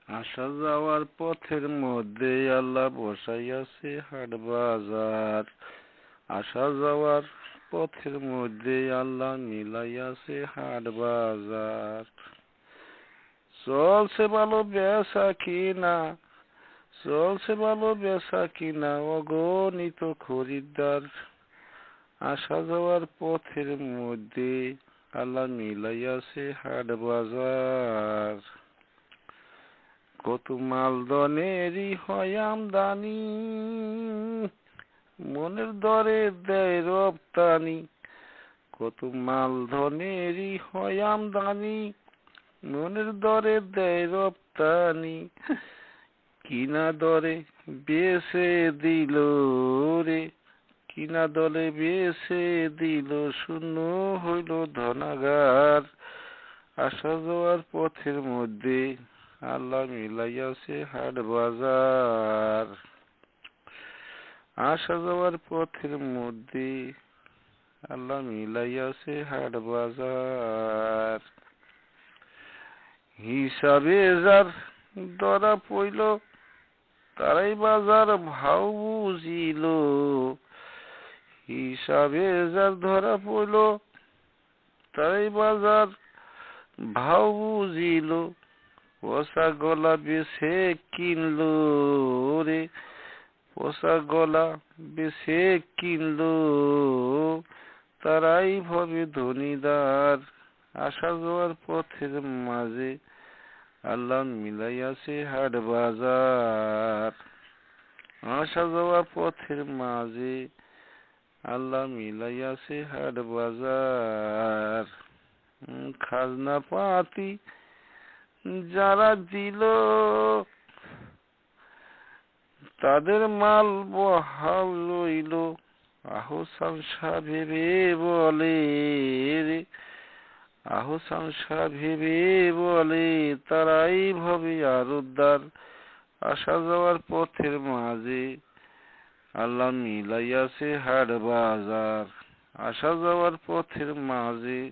আসা যাওয়ার পথের মধ্যে আল্লাহ বসাইয়াছে হাট বাজার। আসা যাওয়ার পথের মধ্যে আল্লাহ মিলাইয়াছে হাট বাজার। চলছে ভালো বেচা কিনা, চলছে ভালো বেচা কিনা, অগণিত খরিদ্দার। আসা যাওয়ার পথের মধ্যে আল্লাহ মিলাইয়াছে হাট বাজার। কত মালদনেরই হয় আমদানি, মনের দরে দেয় রপ্তানি। কত মালধনেরই হয় আমদানি, মনের দরে দেয় রপ্তানি। কিনা দরে বেচে দিল রে, কিনা দরে বেচে দিল, শূন্য হইল ধনাগার। আসা যাওয়ার পথের মধ্যে আল্লাহ মিলাইয়াছে হাট বাজার। আসা যাওয়ার পথের মধ্যে আল্লাহ মিলাইয়াছে হাট বাজার। হিসাবে যার ধরা পইল, তারাই বাজার ভাও বুঝিল। হিসাবে যার ধরা পইল, তারাই বাজার ভাও বুঝিল। পোষা গলা বেছে কিনলো রে, পোষা গলা বেছে কিনলো, তারাই ভবে ধনীদার। আসা যাওয়ার পথের মাঝে আল্লাহ মিলাইয়াছে হাট বাজার। আসা যাওয়ার পথের মাঝে আল্লাহ মিলাইয়াছে হাট বাজার। খাজনা পাতি যারা দিল, তাদের মাল বহাল লইল। আহসান শাহ ভেবে বলে রে, আহসান শাহ ভেবে বলে, তারাই ভবে আরুদ্দার। আসা যাওয়ার পথের মাঝে আল্লাহ মিলাইয়াছে হাট বাজার। আসা যাওয়ার পথের মাঝে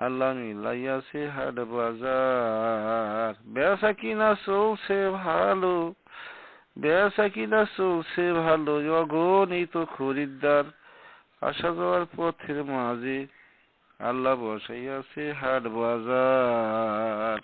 আল্লাহ মিলাইয়াছে হাট বাজার। বেচা কিনা চলছে ভালো, বেচা কিনা চলছে ভালো, অগণিত খরিদ্দার। আসা যাওয়ার পথের মাঝে আল্লাহ বসাইয়াছে হাট বাজার।